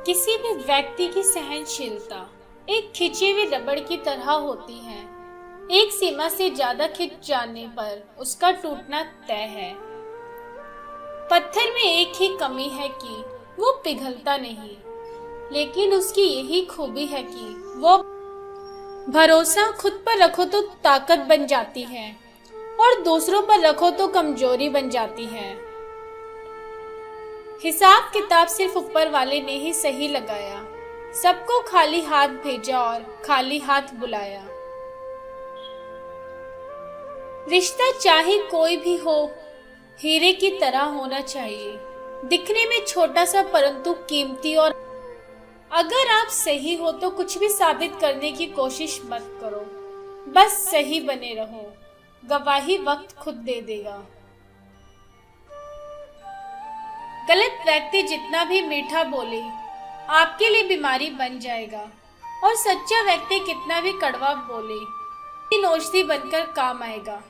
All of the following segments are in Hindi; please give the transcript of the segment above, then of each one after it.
किसी भी व्यक्ति की सहनशीलता एक खिंचे हुए रबड़ की तरह होती है। एक सीमा से ज्यादा खिंच जाने पर उसका टूटना तय है। पत्थर में एक ही कमी है कि वो पिघलता नहीं, लेकिन उसकी यही खूबी है कि वो भरोसा खुद पर रखो तो ताकत बन जाती है और दूसरों पर रखो तो कमजोरी बन जाती है। हिसाब किताब सिर्फ ऊपर वाले ने ही सही लगाया। सबको खाली हाथ भेजा और खाली हाथ बुलाया। रिश्ता चाहे कोई भी हो, हीरे की तरह होना चाहिए, दिखने में छोटा सा परंतु कीमती। और अगर आप सही हो तो कुछ भी साबित करने की कोशिश मत करो, बस सही बने रहो। गवाही वक्त खुद दे देगा। गलत व्यक्ति जितना भी मीठा बोले आपके लिए बीमारी बन जाएगा, और सच्चा व्यक्ति कितना भी कड़वा बोले औषधि बनकर काम आएगा।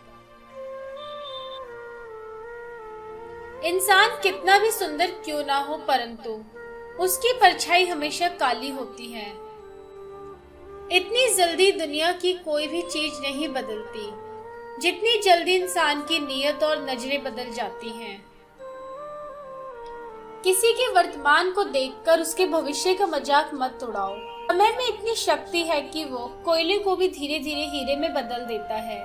इंसान कितना भी सुंदर क्यों ना हो, परंतु उसकी परछाई हमेशा काली होती है। इतनी जल्दी दुनिया की कोई भी चीज नहीं बदलती जितनी जल्दी इंसान की नीयत और नजरें बदल जाती हैं। किसी के वर्तमान को देखकर उसके भविष्य का मजाक मत उड़ाओ। समय में इतनी शक्ति है कि वो कोयले को भी धीरे धीरे हीरे में बदल देता है।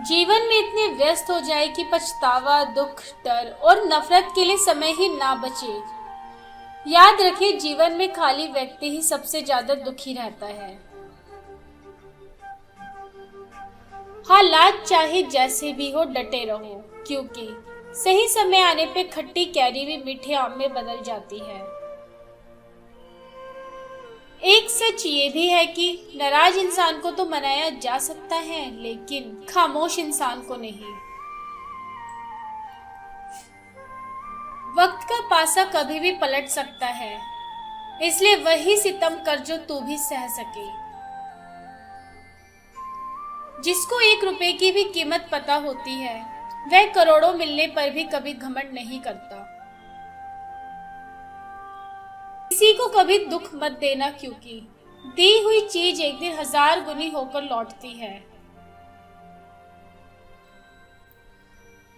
जीवन में इतने व्यस्त हो जाए कि पछतावा, दुख, डर और नफरत के लिए समय ही ना बचे। याद रखिए, जीवन में खाली व्यक्ति ही सबसे ज्यादा दुखी रहता है। हालात चाहे जैसे भी हो, डटे रहो, क्योंकि सही समय आने पे खट्टी कैरी भी मीठे आम में बदल जाती है। एक सच ये भी है कि नाराज इंसान को तो मनाया जा सकता है, लेकिन खामोश इंसान को नहीं। वक्त का पासा कभी भी पलट सकता है, इसलिए वही सितम कर जो तू भी सह सके। जिसको 1 रुपए की भी कीमत पता होती है, वह करोड़ों मिलने पर भी कभी घमंड नहीं करता। किसी को कभी दुख मत देना, क्योंकि दी हुई चीज एक दिन 1000 गुनी होकर लौटती है।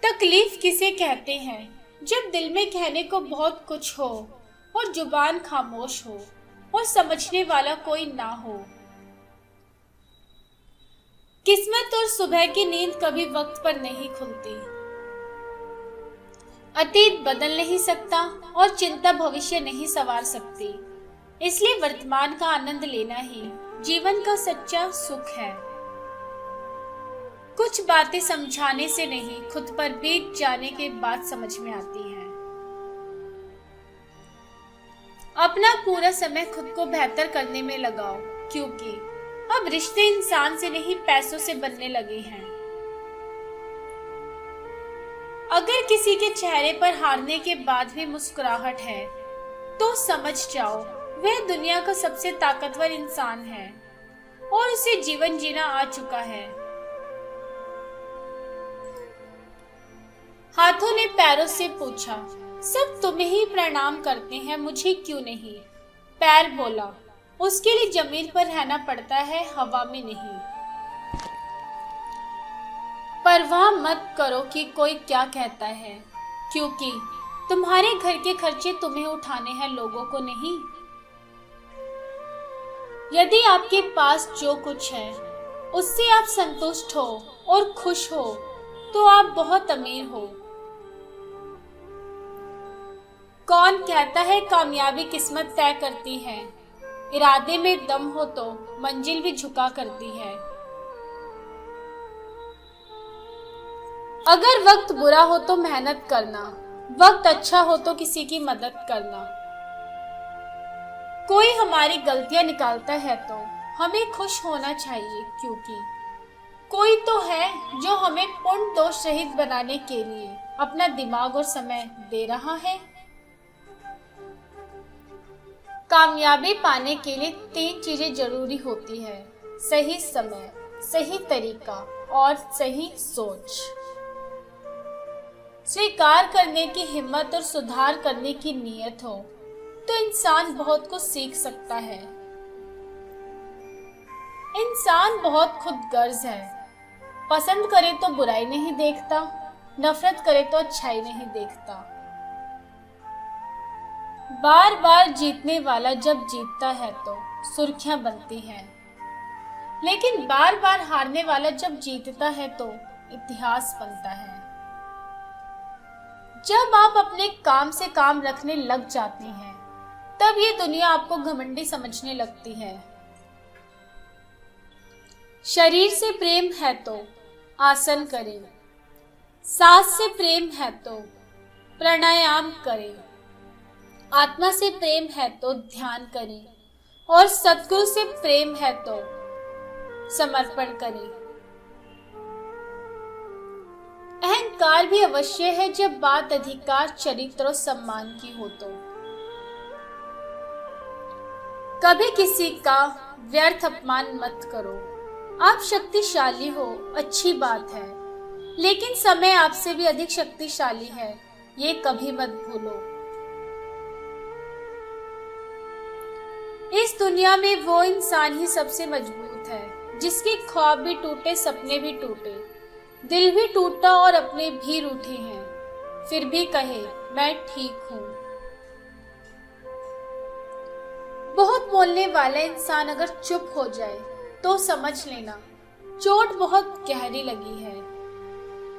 तकलीफ किसे कहते हैं? जब दिल में कहने को बहुत कुछ हो और जुबान खामोश हो और समझने वाला कोई ना हो। किस्मत और सुबह की नींद कभी वक्त पर नहीं खुलती। अतीत बदल नहीं सकता और चिंता भविष्य नहीं संवार सकती। इसलिए वर्तमान का आनंद लेना ही जीवन का सच्चा सुख है। कुछ बातें समझाने से नहीं, खुद पर बीत जाने के बाद समझ में आती हैं। अपना पूरा समय खुद को बेहतर करने में लगाओ, क्योंकि अब रिश्ते इंसान से नहीं पैसों से बनने लगे हैं। अगर किसी के चेहरे पर हारने के बाद भी मुस्कुराहट है, तो समझ जाओ वह दुनिया का सबसे ताकतवर इंसान है और उसे जीवन जीना आ चुका है। हाथों ने पैरों से पूछा, सब तुम्हें ही प्रणाम करते हैं, मुझे क्यों नहीं? पैर बोला, उसके लिए जमीन पर रहना पड़ता है, हवा में नहीं। परवाह मत करो कि कोई क्या कहता है, क्योंकि तुम्हारे घर के खर्चे तुम्हें उठाने हैं, लोगों को नहीं। यदि आपके पास जो कुछ है उससे आप संतुष्ट हो और खुश हो, तो आप बहुत अमीर हो। कौन कहता है कामयाबी किस्मत तय करती है? इरादे में दम हो तो मंजिल भी झुका करती है। अगर वक्त बुरा हो तो मेहनत करना, वक्त अच्छा हो तो किसी की मदद करना। कोई हमारी गलतियां निकालता है तो हमें खुश होना चाहिए, क्योंकि कोई तो है जो हमें पूर्ण दोष रहित बनाने के लिए अपना दिमाग और समय दे रहा है। कामयाबी पाने के लिए 3 चीजें जरूरी होती है: सही समय, सही तरीका और सही सोच। स्वीकार करने की हिम्मत और सुधार करने की नीयत हो तो इंसान बहुत कुछ सीख सकता है। इंसान बहुत खुदगर्ज है। पसंद करे तो बुराई नहीं देखता, नफरत करे तो अच्छाई नहीं देखता। बार बार जीतने वाला जब जीतता है तो सुर्खियां बनती हैं, लेकिन बार बार हारने वाला जब जीतता है तो इतिहास बनता है। जब आप अपने काम से काम रखने लग जाते हैं तब ये दुनिया आपको घमंडी समझने लगती है। शरीर से प्रेम है तो आसन करें, सांस से प्रेम है तो प्राणायाम करें, आत्मा से प्रेम है तो ध्यान करें और सद्गुरु से प्रेम है तो समर्पण करें। अहंकार भी अवश्य है जब बात अधिकार, चरित्र और सम्मान की हो तो। कभी किसी का व्यर्थ अपमान मत करो। आप शक्तिशाली हो, अच्छी बात है, लेकिन समय आपसे भी अधिक शक्तिशाली है, ये कभी मत भूलो। इस दुनिया में वो इंसान ही सबसे मजबूत है जिसके ख्वाब भी टूटे, सपने भी टूटे, दिल भी टूटा और अपने भी रूठे हैं, फिर भी कहे मैं ठीक हूं। बहुत बोलने वाला इंसान अगर चुप हो जाए तो समझ लेना चोट बहुत गहरी लगी है।